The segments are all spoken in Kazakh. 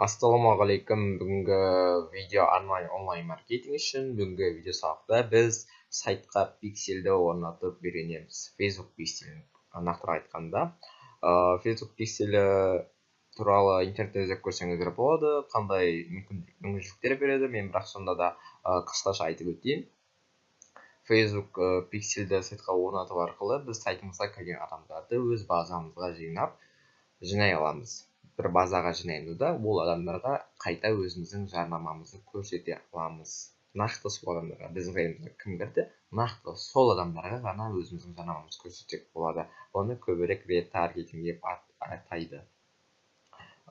Ассалаумағалейкум. Бүгінгі видео онлайн маркетинг үшін. Бүгінгі видео сабақта біз сайтқа пиксельді орнатып үйренеміз. Facebook пикселін нақтырақ айтқанда. Facebook пикселі туралы интернетте іздеп көрсеңіздер болады. Қандай мүмкіншіліктер береді. Мен бірақ сонда да қысқаша айтып өтейін. Facebook пиксельді сайтқа орнату арқылы біз сайтымызға кірген адамдарды өз базамызға жинай аламыз. Бір базаға жинаймыз да, ол адамдарға қайта өзіміздің жарнамамызды көрсете аламыз. Нақты сол адамдарға, біздің сайтымызға кім кірді, нақты сол адамдарға ғана өзіміздің жарнамамызды көрсетсек болады. Оны көбірек ретаргетинг деп атайды.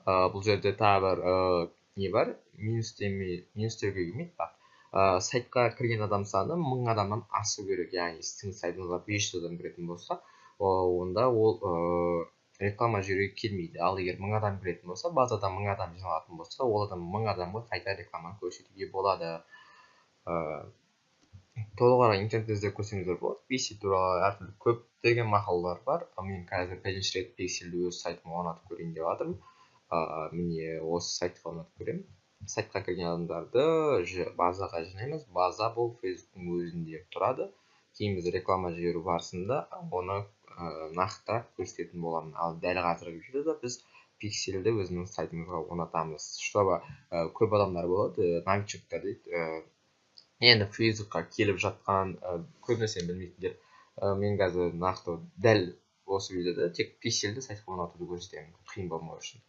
Бұл жерде тағы бір не бар? Минустерге келмейді. Сайтқа кірген адам саны 1000 адамнан асу керек. Яғни сіздің сайтыңызға 500 адам кіретін болса, онда ол реклама жүруге келмейді. Ал егер 1000 адам кіретін болса, базада 1000 адам жиналатын болса, ол адам 1000 адамға қайта рекламаны көрсетуге болады. Толығырақ интернетте іздеп көрсеңіздер болады. Пиксель туралы әртүрлі көптеген мақалалар бар. Мен қазір бірінші рет пиксельді өз сайтыма орнатып көрейін деп жатырмын. Міне осы сайтқа орнатып көремін. Сайтқа кірген адамдарды базаға жинаймыз. База бұл Facebooktың өзінде тұрады. Кейін біз реклама жіберу барысында оны нақты көрсететін боламын. Ал дәл қазіргі видеода біз пиксельді өзіміздің сайтымызға орнатамыз. Чтобы көп адамдар болады, новичоктар дейді. Енді Facebookқа келіп жатқан көп нәрсені білмейтіндер. Мен қазір нақты дәл осы видеода тек пиксельді сайтқа орнатуды көрсетемін, қиын болмау үшін.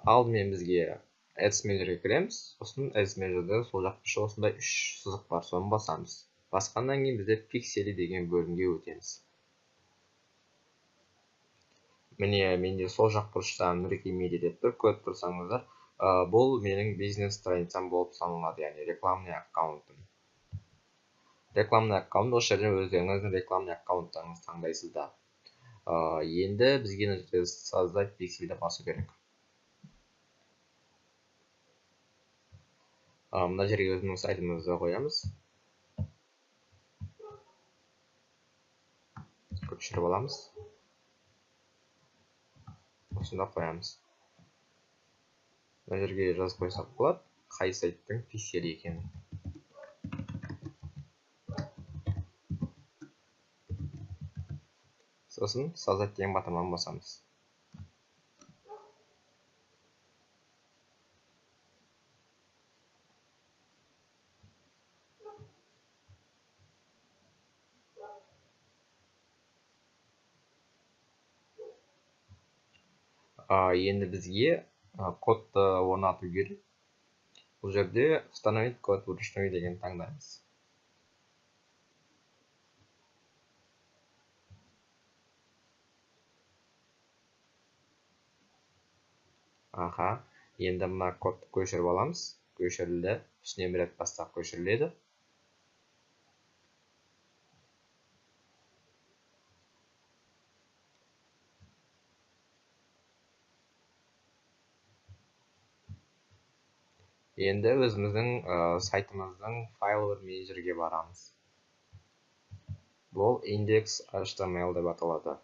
Алдымен бізге Ads Manager'ге кіреміз. Сосын Ads Manager'да сол жақта осындай 3 сызық бар, соны басамыз. Басқаннан кейін бізде пиксели деген бөлімге өтеміз. Міне, менде сол жақ бұрышта Нұреке медиа деп тұр, көріп тұрсаңыздар, бұл менің бизнес страницам болып саналады, яғни рекламный аккаунтым. Рекламный аккаунт, осы жерден өздеріңіздің рекламный аккаунттарыңызды таңдайсыздар. Енді бізге создать пиксельді басу керек. Мына жерге өзіміздің сайтымызды қоямыз. Көшіріп аламыз. Осында қоямыз. Мына жерге жазып қойсақ болады, қай сайттың пикселі екенін. Сосын создать деген батырманы басамыз. Енді бізге кодты орнату керек. Бұл жерде установить код вручную деген таңдаймыз. Енді мына кодты көшіріп аламыз. Көшірілді. Үстінен бір рет бастап көшіріледі. Енді өзіміздің сайтымыздың файловер менеджерге барамыз. Бұл index.html деп аталады.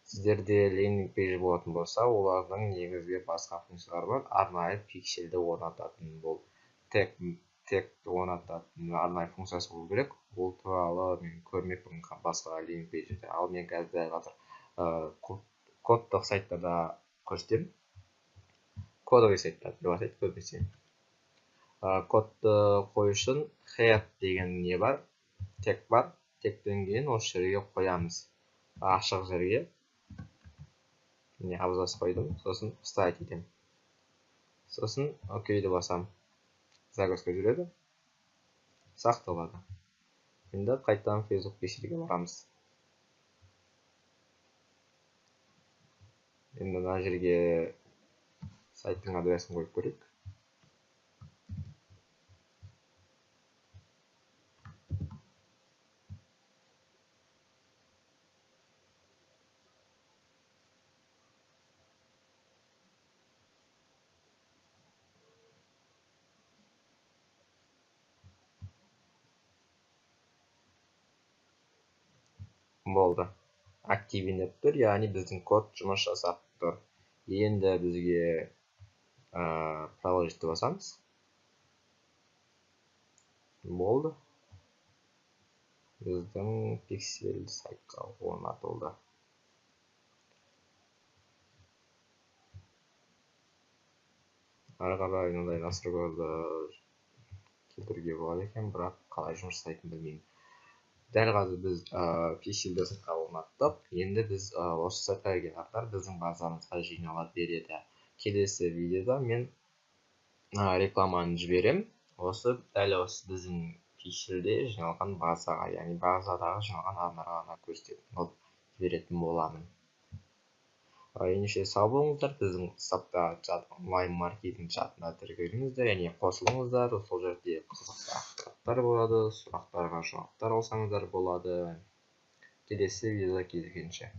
Сіздерде лендинг пейджі болатын болса, олардың негізгі басқа функциялары бар. Арнайы пиксельді орнататын, бұл тег орнататын арнайы функциясы болу керек. Ол туралы мен көрмеппін басқа лендинг пейджде. Ал мен қазір кодтық сайттарда көрсетемін. Кодовый сайттар деп атайды көбінесе. Кодты қою үшін head деген не бар, тег бар. Тегтен кейін осы жерге қоямыз. Ашық жерге. Міне абзац қойдым, сосын вставить етемін. Сосын окейді басам. Загрузка жүреді. Сақталады. Енді қайтадан Facebook пиксельге барамыз. Енді мына жерге сайттың адресін қойып көрейік. Болды. Активен деп тұр, яғни біздің код жұмыс жасап тұр. Енді бізге продолжитті басамыз. Болды. Біздің пиксель сайтқа орнатылды. Ары қарай мындай настройкаларды келтіруге болады екен, бірақ қалай жұмыс жасайтынын білмеймін. Дәл қазір біз пиксельді сайтқа орнаттық. Енді біз осы сайтқа келген аттар біздің базамызға жинала береді. Келесі видеода мен рекламаны жіберем. Дәл осы біздің пиксельде жиналған базаға, яғни базадағы жиналған аттарға көрсететін жіберетін боламын. Ендеше сау болыңыздар, біздің WhatsApp-та онлайн маркетинг чатына тіркеліңіздер, яғни қосылыңыздар. Сол жерде қызықты ақпараттар болады, сұрақтарға жауаптар алсаңыздар болады. Келесі видеода кездескенше.